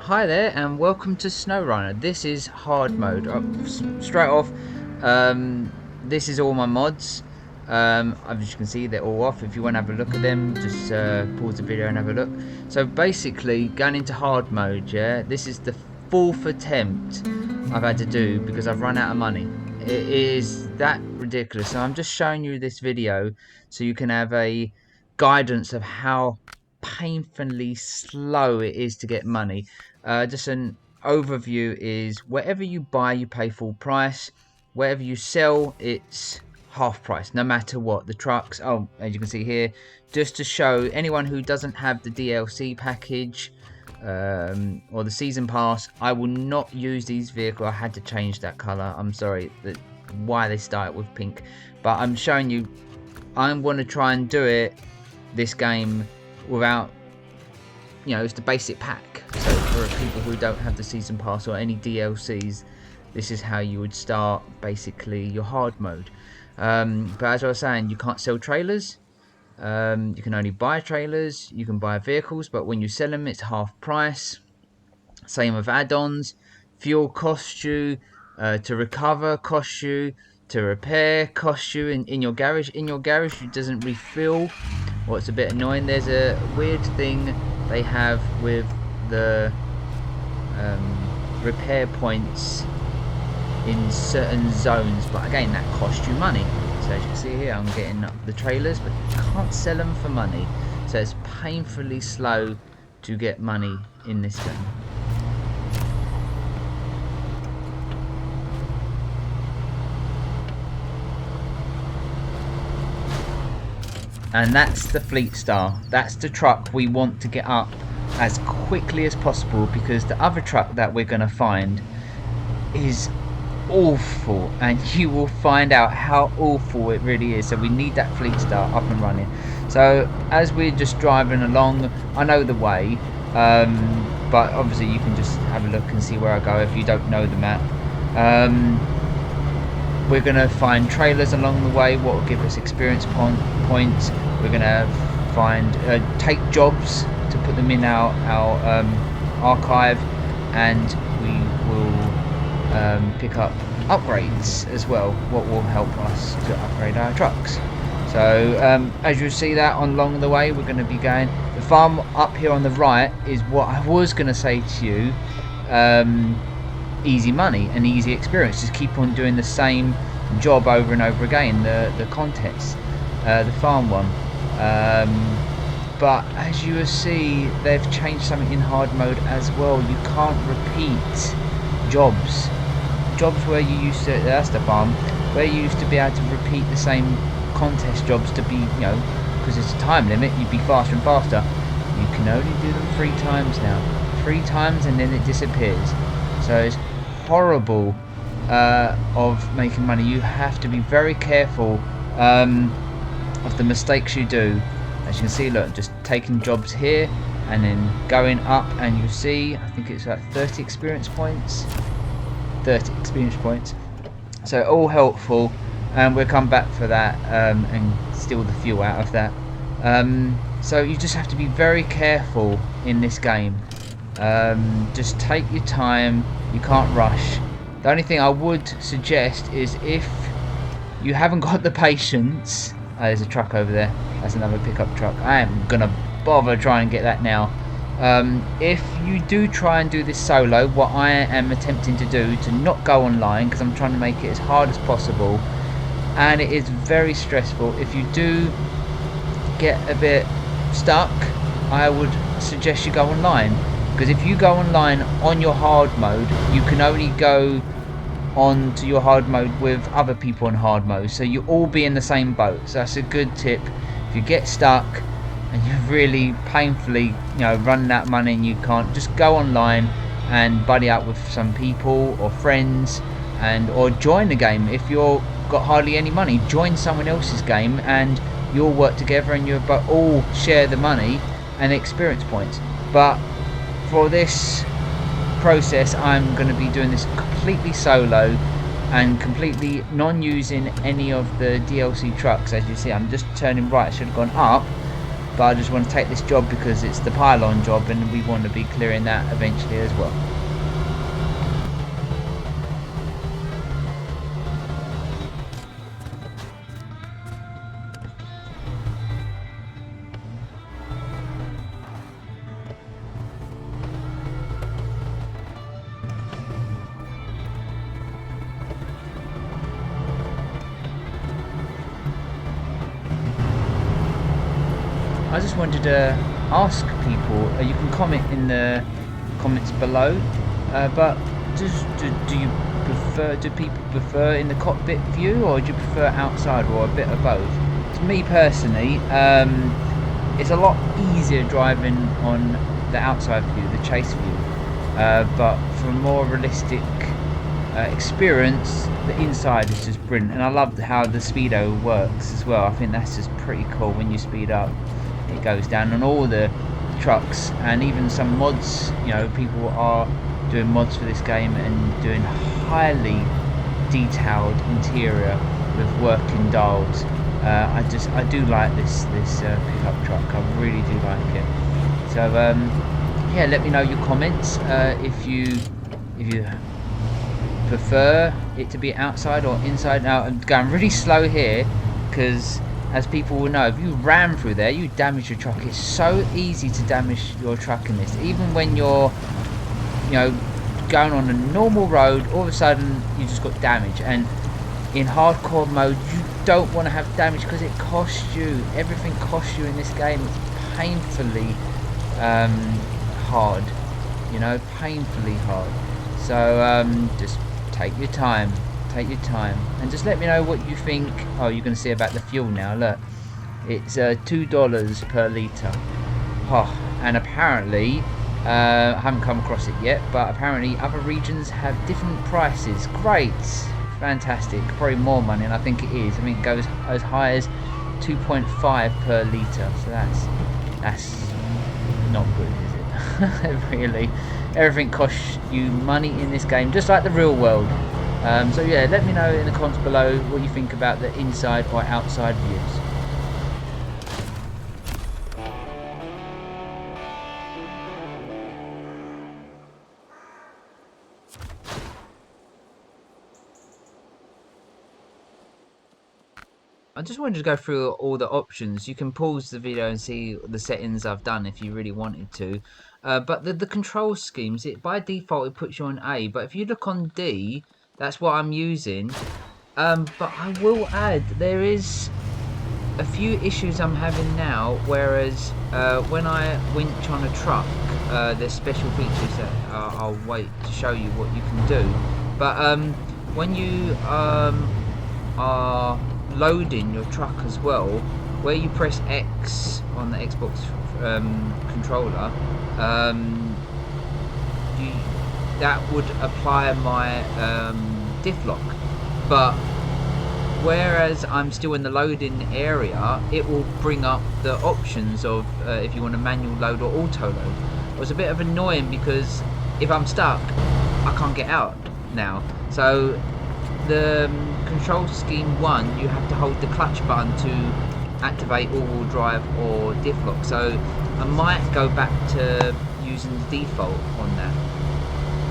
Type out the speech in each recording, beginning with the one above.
Hi there and welcome to SnowRunner. This is hard mode. Straight off, this is all my mods. As you can see, they're all off. If you want to have a look at them, just pause the video and have a look. So basically, going into hard mode, yeah, this is the 4th attempt I've had to do because I've run out of money. It is that ridiculous. So I'm just showing you this video so you can have a guidance of how painfully slow it is to get money. Just an overview is whatever you buy you pay full price, whatever you sell it's half price no matter what. The trucks, oh, as you can see here, just to show anyone who doesn't have the DLC package or the season pass, I will not use these vehicles. I had to change that color, I'm sorry that why they start with pink, but I'm showing you I'm going to try and do it this game without, you know, it's the basic pack. So for people who don't have the season pass or any DLCs, this is how you would start basically your hard mode. But as I was saying, you can't sell trailers. You can only buy trailers. You can buy vehicles, but when you sell them, it's half price. Same with add-ons. Fuel costs you. To recover costs you. To repair costs you in your garage. In your garage, it doesn't refill. What's a bit annoying, there's a weird thing they have with the repair points in certain zones, but again that costs you money. So as you can see here, I'm getting up the trailers, but you can't sell them for money, so it's painfully slow to get money in this game. And that's the Fleetstar. That's the truck we want to get up as quickly as possible, because the other truck that we're going to find is awful, and you will find out how awful it really is. So we need that Fleetstar up and running. So as we're just driving along, I know the way, but obviously you can just have a look and see where I go if you don't know the map. We're going to find trailers along the way, what will give us experience points. We're going to find take jobs to put them in our archive, and we will pick up upgrades as well, what will help us to upgrade our trucks. So as you see that along the way, we're going to be going, the farm up here on the right is what I was going to say to you, easy money and easy experience. Just keep on doing the same job over and over again, the contests, the farm one. But as you will see, they've changed something in hard mode as well. You can't repeat jobs where you used to, that's the farm, where you used to be able to repeat the same contest jobs to be, you know, because it's a time limit, you'd be faster and faster. You can only do them 3 times now, 3 times, and then it disappears. So it's horrible of making money. You have to be very careful of the mistakes you do. As you can see, look, just taking jobs here and then going up, and you see, I think it's like 30 experience points. 30 experience points. So all helpful, and we'll come back for that and steal the fuel out of that. So you just have to be very careful in this game. Just take your time, you can't rush. The only thing I would suggest is, if you haven't got the patience, there's a truck over there, that's another pickup truck, I am gonna bother try and get that now. If you do try and do this solo, what I am attempting to do, to not go online, because I'm trying to make it as hard as possible, and it is very stressful. If you do get a bit stuck, I would suggest you go online, because if you go online on your hard mode, you can only go on to your hard mode with other people in hard mode, so you all be in the same boat. So that's a good tip. If you get stuck and you're really painfully, you know, running out of money and you can't, just go online and buddy up with some people or friends, and or join the game. If you've got hardly any money, join someone else's game and you'll work together, and you'll all share the money and experience points. But for this process, I'm going to be doing this completely solo and completely non-using any of the DLC trucks. As you see, I'm just turning right, I should have gone up, but I just want to take this job because it's the pylon job and we want to be clearing that eventually as well. I just wanted to ask people, you can comment in the comments below, but do people prefer in the cockpit view, or do you prefer outside, or a bit of both? To me personally, it's a lot easier driving on the outside view, the chase view, but for a more realistic experience, the inside is just brilliant. And I love how the speedo works as well. I think that's just pretty cool. When you speed up, it goes down on all the trucks, and even some mods, you know, people are doing mods for this game and doing highly detailed interior with working dials. I do like this pickup truck. I really do like it. So yeah, let me know your comments if you prefer it to be outside or inside. Now I'm going really slow here because, as people will know, if you ram through there, you damage your truck. It's so easy to damage your truck in this. Even when you're, you know, going on a normal road, all of a sudden you just got damage. And in hardcore mode, you don't want to have damage because it costs you. Everything costs you in this game. It's painfully hard, you know, painfully hard. So just take your time. Take your time and just let me know what you think. Oh, you're going to see about the fuel now. Look, it's $2 per litre. Oh, and apparently, I haven't come across it yet, but apparently other regions have different prices. Great, fantastic, probably more money, and I think it is. I mean, it goes as high as 2.5 per litre. So that's not good, is it? Really, everything costs you money in this game, just like the real world. So yeah, let me know in the comments below what you think about the inside or outside views. I just wanted to go through all the options. You can pause the video and see the settings I've done if you really wanted to. But the control schemes, by default it puts you on A, but if you look on D, that's what I'm using. But I will add, there is a few issues I'm having now, whereas when I winch on a truck, there's special features that I'll wait to show you what you can do. But when you are loading your truck as well, where you press X on the Xbox controller, that would apply my diff lock, but whereas I'm still in the loading area, it will bring up the options of if you want a manual load or auto load. It was a bit of annoying because if I'm stuck, I can't get out now. So the control scheme 1, you have to hold the clutch button to activate all-wheel drive or diff lock. So I might go back to using the default on that.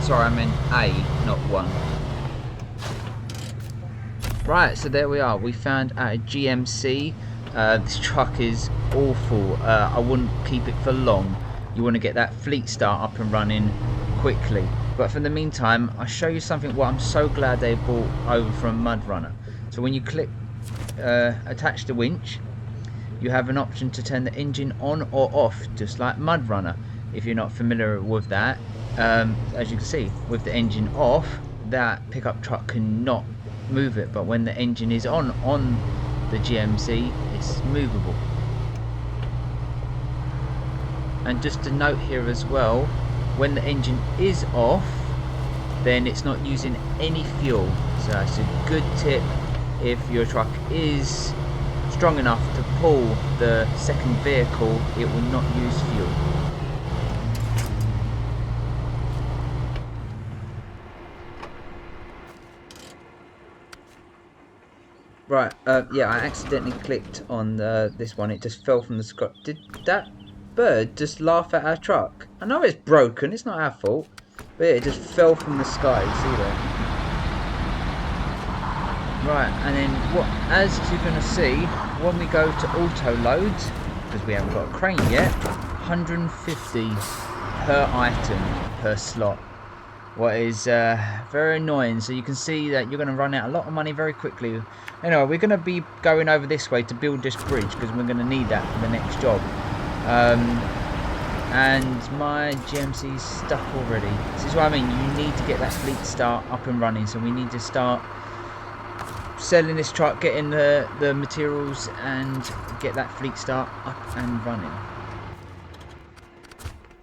Sorry, I meant A, not 1. Right, so there we are. We found a GMC. This truck is awful. I wouldn't keep it for long. You want to get that Fleetstar up and running quickly. But for the meantime, I'll show you something what I'm so glad they brought over from SnowRunner. So when you click attach the winch, you have an option to turn the engine on or off, just like SnowRunner. If you're not familiar with that, as you can see, with the engine off, that pickup truck cannot move it, but when the engine is on the GMC, it's movable. And just a note here as well, when the engine is off, then it's not using any fuel. So that's a good tip if your truck is strong enough to pull the second vehicle, it will not use fuel. Right, yeah, I accidentally clicked on this one. It just fell from the sky. Did that bird just laugh at our truck? I know it's broken, it's not our fault. But yeah, it just fell from the sky, you see that? Right, and then what? As you're going to see, when we go to auto load, because we haven't got a crane yet, 150 per item, per slot. What is very annoying. So you can see that you're going to run out a lot of money very quickly. Anyway, we're going to be going over this way to build this bridge because we're going to need that for the next job. And my GMC's stuck already. This is what I mean. You need to get that Fleetstar up and running. So we need to start selling this truck, getting the materials, and get that Fleetstar up and running.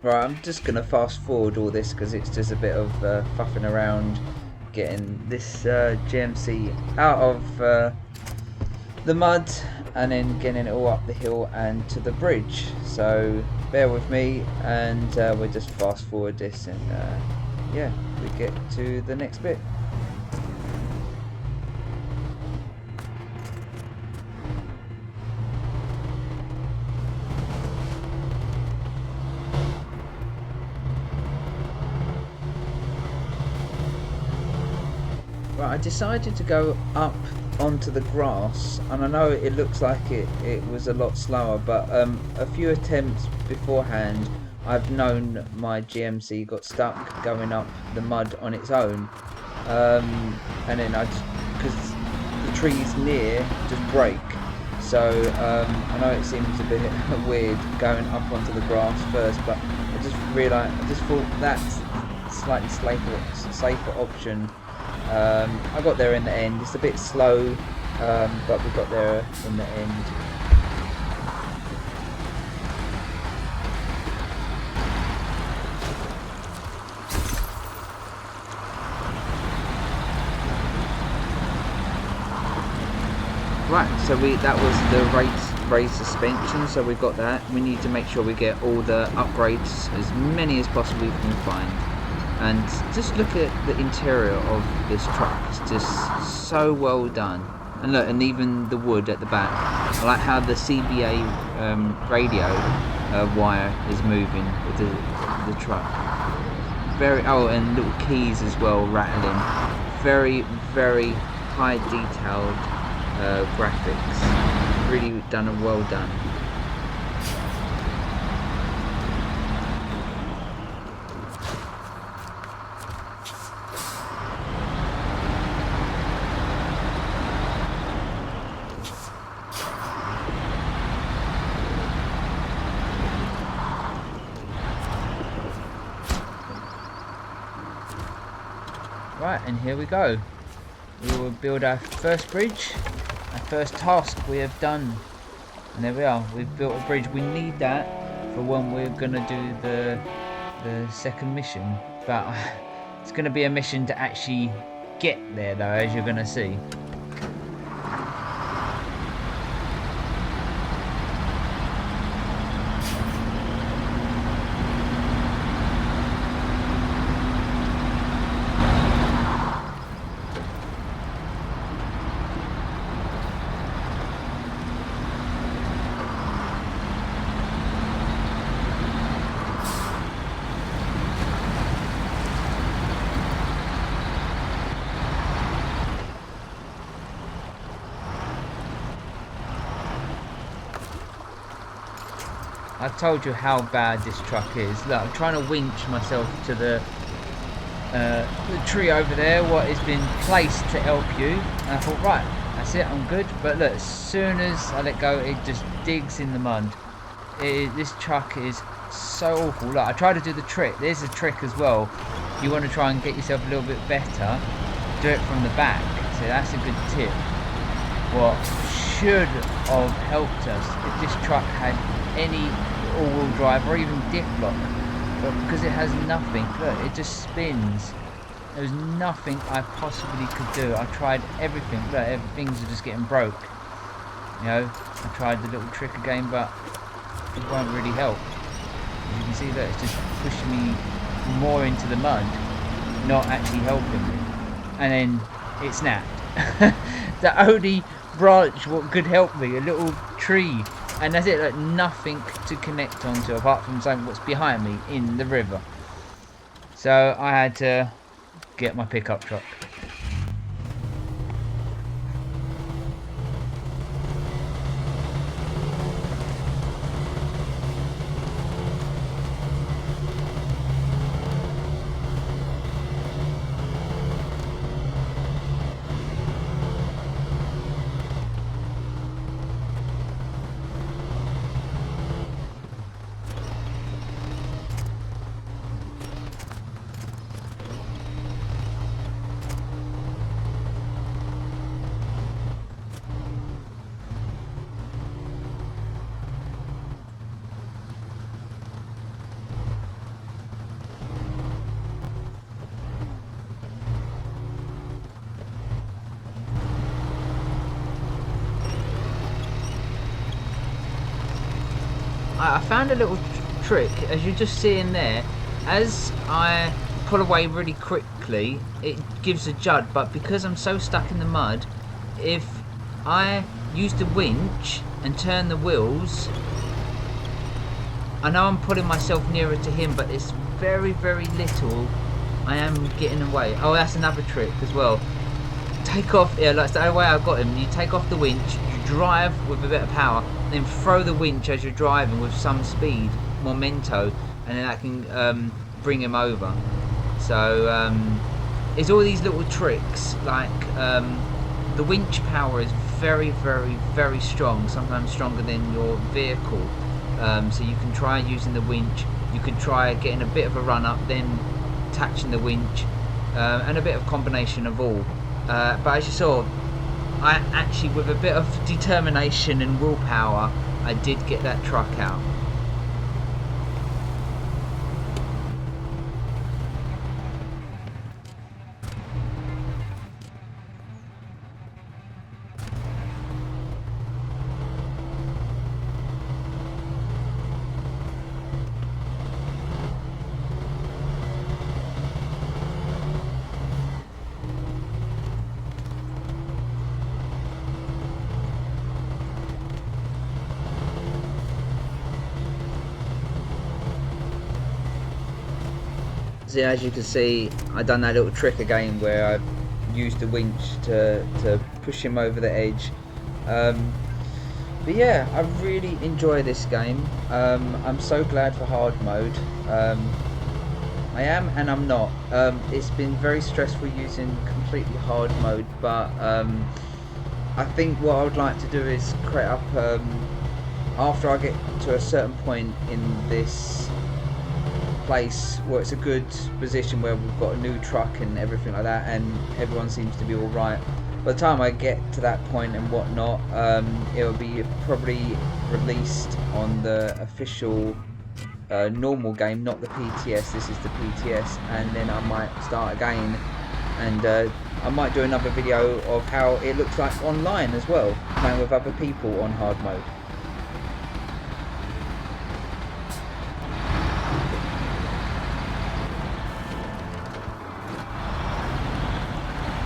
Right, I'm just going to fast forward all this because it's just a bit of fuffing around getting this GMC out of the mud and then getting it all up the hill and to the bridge. So bear with me, and we'll just fast forward this, and yeah, we get to the next bit. Right, I decided to go up onto the grass, and I know it looks like it was a lot slower, but a few attempts beforehand I've known my GMC got stuck going up the mud on its own, and then because the trees near just break, so I know it seems a bit weird going up onto the grass first, but I just thought that's slightly safer option. I got there in the end. It's a bit slow, but we got there in the end. Right, so that was the raised suspension, so we got that. We need to make sure we get all the upgrades, as many as possible we can find. And just look at the interior of this truck. It's just so well done. And look, and even the wood at the back. I like how the CBA radio wire is moving with the truck. And little keys as well rattling. Very, very high detailed graphics. Really done and well done. Right, and here we go. We will build our first bridge, our first task we have done. And there we are, we've built a bridge. We need that for when we're going to do the second mission. But it's going to be a mission to actually get there though, as you're going to see. I told you how bad this truck is. Look, I'm trying to winch myself to the tree over there, what has been placed to help you. And I thought, right, that's it, I'm good. But look, as soon as I let go, it just digs in the mud. This truck is so awful. Look, I tried to do the trick. There's a trick as well. You want to try and get yourself a little bit better, do it from the back. So that's a good tip. What should have helped us if this truck had any all-wheel drive or even diff lock, but because it has nothing, look, it just spins. There was nothing I possibly could do. I tried everything. Look, things are just getting broke. You know, I tried the little trick again, but it won't really help. As you can see, that it's just pushing me more into the mud, not actually helping me. And then it snapped. The only branch what could help me, a little tree, and that's it. Like nothing to connect onto apart from something what's behind me in the river. So I had to get my pickup truck. I found a little trick, as you just see in there. As I pull away really quickly, it gives a jud, but because I'm so stuck in the mud, if I use the winch and turn the wheels, I know I'm putting myself nearer to him, but it's very, very little I am getting away. Oh, that's another trick as well. Take off, yeah, like the way I got him, you take off the winch, you drive with a bit of power, then throw the winch as you're driving with some speed, memento, and then that can bring him over. So it's all these little tricks, like the winch power is very, very, very strong, sometimes stronger than your vehicle. So you can try using the winch, you could try getting a bit of a run up, then attaching the winch, and a bit of combination of all. But as you saw, I actually, with a bit of determination and willpower, I did get that truck out. So as you can see, I've done that little trick again where I've used the winch to push him over the edge. But yeah, I really enjoy this game. I'm so glad for hard mode. I am and I'm not. It's been very stressful using completely hard mode, but I think what I would like to do is create up, after I get to a certain point in this place where it's a good position where we've got a new truck and everything like that, and everyone seems to be all right. By the time I get to that point and whatnot, it will be probably released on the official normal game, not the PTS. This is the PTS, and then I might start again, and I might do another video of how it looks like online as well, playing with other people on hard mode.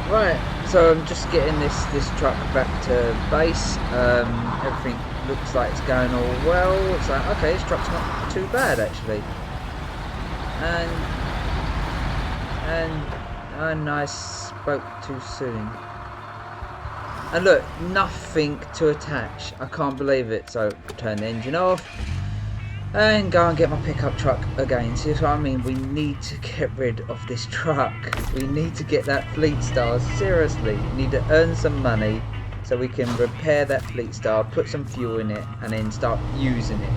Right, so I'm just getting this truck back to base. Everything looks like it's going all well. It's like, okay, this truck's not too bad actually. And I spoke too soon. And look, nothing to attach. I can't believe it. So turn the engine off and go and get my pickup truck again. See what I mean? We need to get rid of this truck. We need to get that Fleetstar. Seriously, we need to earn some money so we can repair that Fleetstar, put some fuel in it, and then start using it.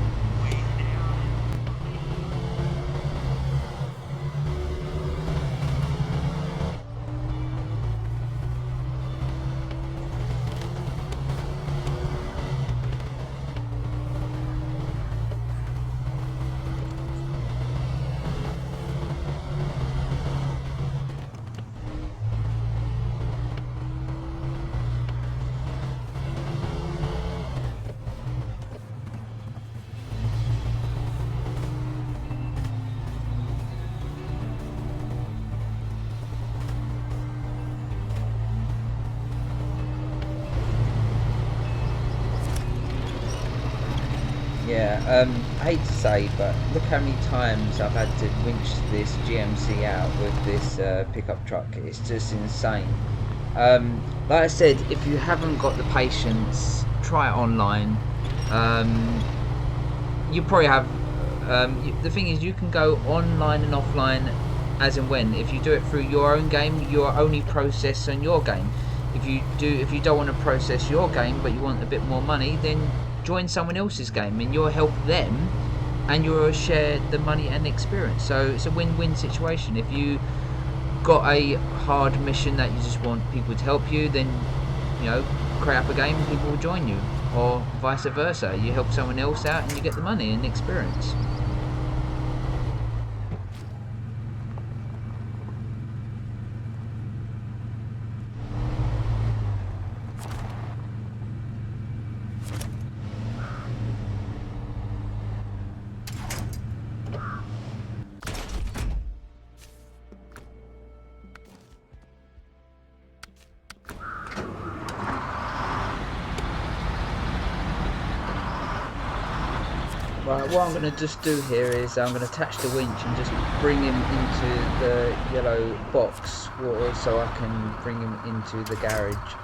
yeah, I hate to say, but look how many times I've had to winch this GMC out with this pickup truck. It's just insane. Like I said, if you haven't got the patience, try it online. Um, you probably have. The thing is, you can go online and offline as and when. If you do it through your own game, you're only process on your game. If you don't want to process your game, but you want a bit more money, then join someone else's game, and you'll help them, and you'll share the money and experience. So it's a win-win situation. If you got a hard mission that you just want people to help you, then create up a game and people will join you, or vice versa. You help someone else out and you get the money and experience. Right, what I'm going to just do here is I'm going to attach the winch and just bring him into the yellow box so I can bring him into the garage.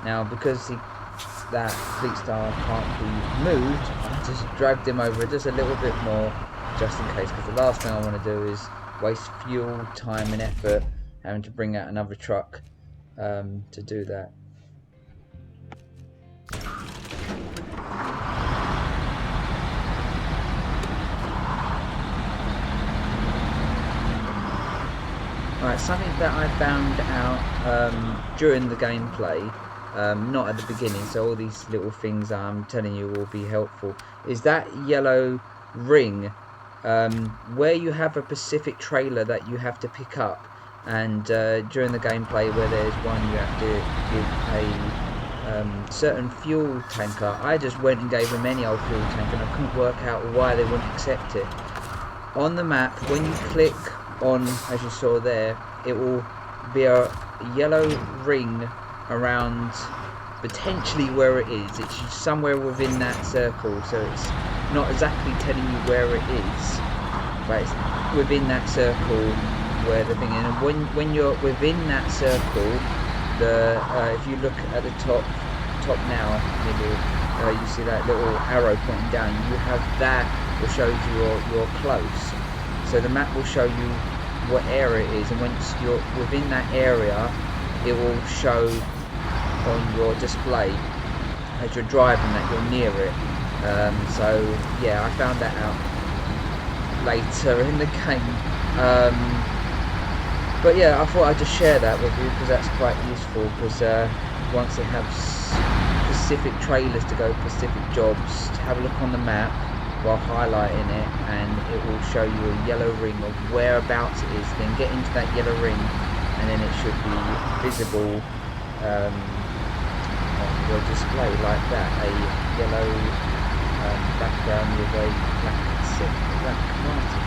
Now, because that Fleetstar can't be moved, I just dragged him over just a little bit more, just in case, because the last thing I want to do is waste fuel, time and effort having to bring out another truck to do that. Right, something that I found out during the gameplay, not at the beginning, so all these little things I'm telling you will be helpful, is that yellow ring where you have a specific trailer that you have to pick up, and during the gameplay where there's one you have to give a certain fuel tanker. I just went and gave them any old fuel tanker and I couldn't work out why they wouldn't accept it. On the map, when you click on, as you saw there, it will be a yellow ring around potentially where it is. It's somewhere within that circle, so it's not exactly telling you where it is, but it's within that circle where the thing is. And when you're within that circle, if you look at the top now, you see that little arrow pointing down. You have that will show you you're close. So the map will show you what area it is, and once you're within that area, it will show on your display as you're driving that you're near it. So yeah, I found that out later in the game. But yeah, I thought I'd just share that with you because that's quite useful, because once they have specific trailers to go specific jobs, to have a look on the map while highlighting it, and it will show you a yellow ring of whereabouts it is. Then get into that yellow ring and then it should be visible on your display like that, a yellow background with a black writing.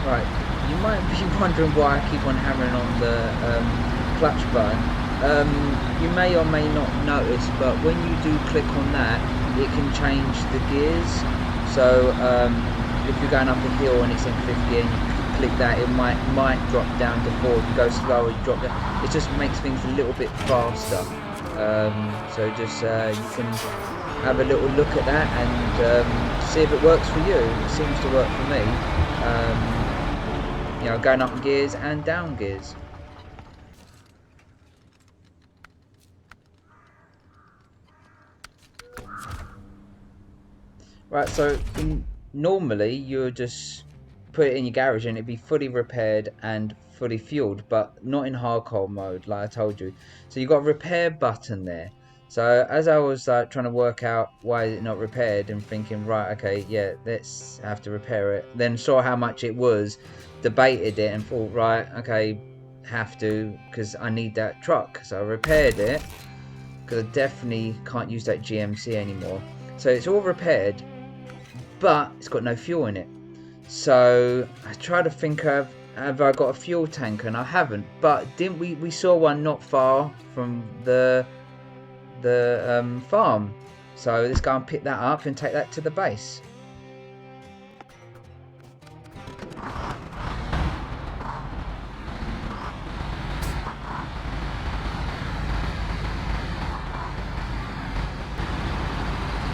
Right, you might be wondering why I keep on hammering on the clutch button. You may or may not notice, but when you do click on that, it can change the gears. So if you're going up a hill and it's in 50 and you click that, it might drop down to 4. If you go slower, you drop down. It just makes things a little bit faster. So just you can have a little look at that and see if it works for you. It seems to work for me. Going up gears and down gears. Right, so normally you would just put it in your garage and it'd be fully repaired and fully fueled, but not in hardcore mode, like I told you. So you got a repair button there. So as I was trying to work out why is it not repaired, and thinking, right, okay, yeah, let's have to repair it. Then saw how much it was, debated it, and thought, right, okay, have to, because I need that truck. So I repaired it, because I definitely can't use that GMC anymore. So it's all repaired, but it's got no fuel in it. So I try to think of, have I got a fuel tank, and I haven't. But didn't we saw one not far from the farm. So let's go and pick that up and take that to the base.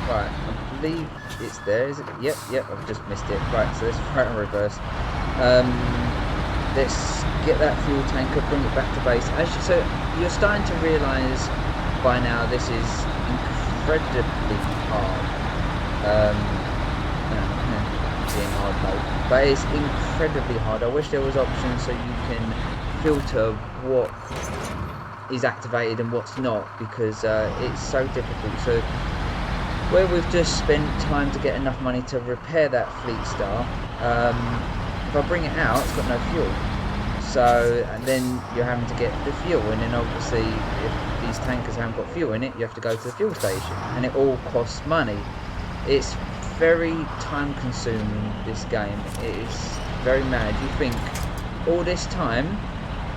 Right, I believe it's there, is it? Yep, I've just missed it. Right, so let's try it in reverse. Let's get that fuel tanker, bring it back to base. So you're starting to realise by now this is incredibly hard. Being hard mode, but it's incredibly hard. I wish there was options so you can filter what is activated and what's not, because it's so difficult. So where we've just spent time to get enough money to repair that Fleetstar, if I bring it out, it's got no fuel. So, and then you're having to get the fuel, and then obviously if these tankers haven't got fuel in it, you have to go to the fuel station, and it all costs money. It's very time consuming, this game. It is very mad. You think all this time,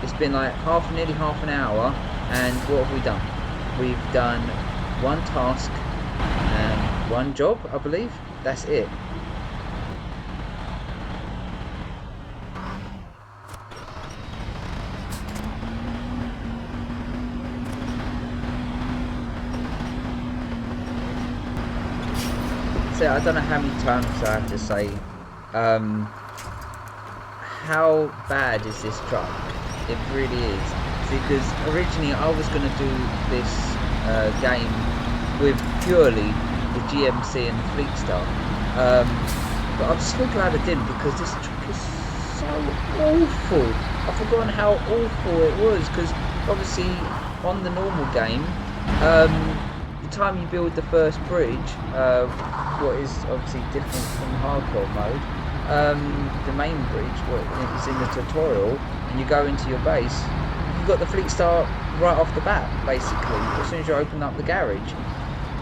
it's been like nearly half an hour, and what have we done? We've done one task and one job, I believe. That's it. So I don't know how many times I have to say, how bad is this truck? It really is. Because originally I was going to do this game with purely the GMC and the Fleetstar, but I'm so glad I didn't, because this truck is so awful. I've forgotten how awful it was, because obviously on the normal game, the time you build the first bridge, what is obviously different from hardcore mode, the main bridge, what is in the tutorial, and you go into your base, you've got the Fleetstar right off the bat, basically, as soon as you open up the garage.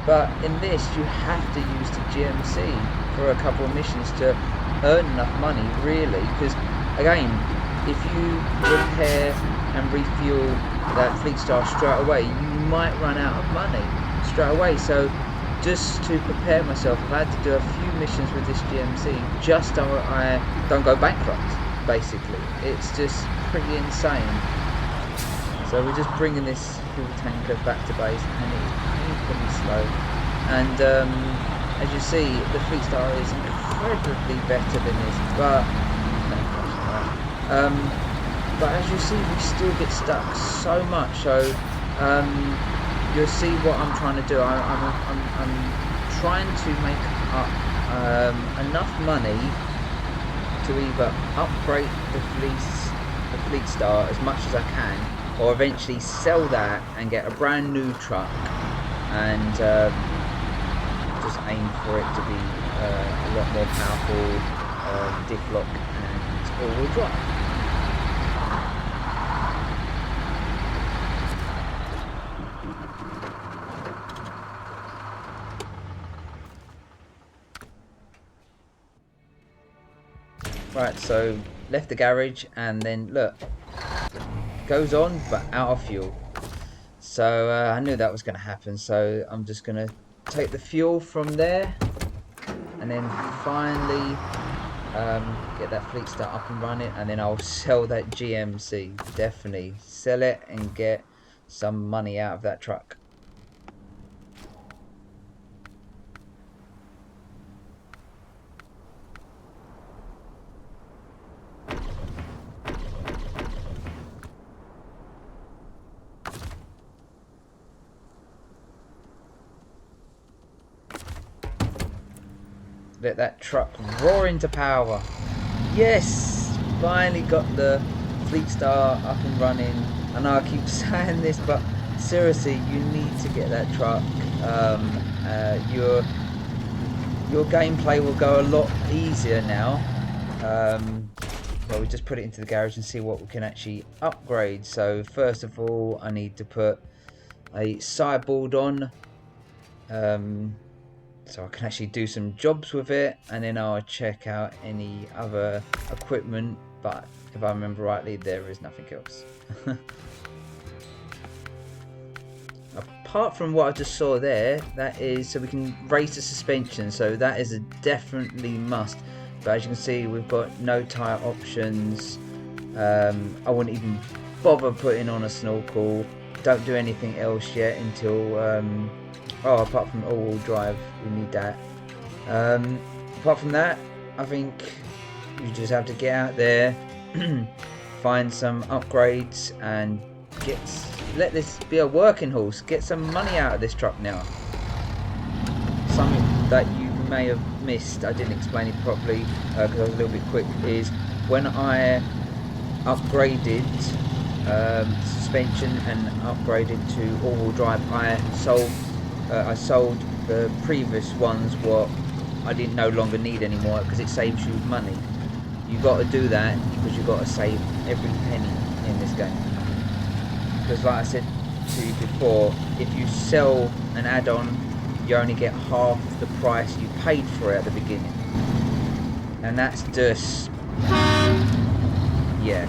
But in this, you have to use the GMC for a couple of missions to earn enough money, really, because again, if you repair and refuel that Fleetstar straight away, you might run out of money straight away. So just to prepare myself, I've had to do a few missions with this GMC just so I don't go bankrupt, basically. It's just pretty insane. So we're just bringing this fuel tanker back to base, and it's painfully slow. And as you see, the Fleetstar is incredibly better than this, but as you see, we still get stuck so much. So you'll see what I'm trying to do. I'm trying to make up enough money to either upgrade the Fleetstar as much as I can, or eventually sell that and get a brand new truck, and just aim for it to be a lot more powerful, diff lock and all-wheel drive. Right, so left the garage, and then look, goes on but out of fuel. So I knew that was going to happen, so I'm just going to take the fuel from there, and then finally get that Fleetstar up and running, and then I'll sell that GMC. Definitely sell it and get some money out of that truck. Let that truck roar into power. Yes, finally got the Fleetstar up and running. I know I keep saying this, but seriously, you need to get that truck. Your gameplay will go a lot easier now. Well, we just put it into the garage and see what we can actually upgrade. So first of all, I need to put a sideboard on, so I can actually do some jobs with it, and then I'll check out any other equipment, but if I remember rightly, there is nothing else. Apart from what I just saw there, that is so we can raise the suspension, so that is a definitely must. But as you can see, we've got no tyre options. I wouldn't even bother putting on a snorkel. Don't do anything else yet until oh, apart from all-wheel drive, we need that. Apart from that, I think you just have to get out there, find some upgrades, and let this be a working horse. Get some money out of this truck now. Something that you may have missed, I didn't explain it properly because I was a little bit quick, is when I upgraded suspension and upgraded to all-wheel drive, I sold the previous ones what I didn't no longer need anymore because it saves you money. You got to do that because you got to save every penny in this game. Because like I said to you before, if you sell an add-on, you only get half the price you paid for it at the beginning, and that's just, yeah.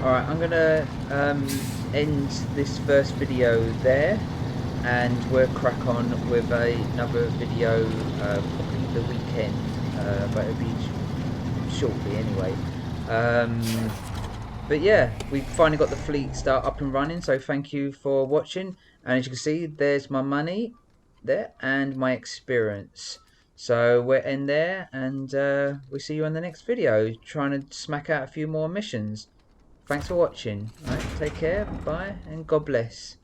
Alright, I'm gonna end this first video there, and we'll crack on with another video probably the weekend, but it'll be shortly anyway. But yeah, we finally got the Fleetstar up and running, so thank you for watching. And as you can see, there's my money there and my experience. So we're in there, and we'll see you in the next video, trying to smack out a few more missions. Thanks for watching. Right, take care, bye, and God bless.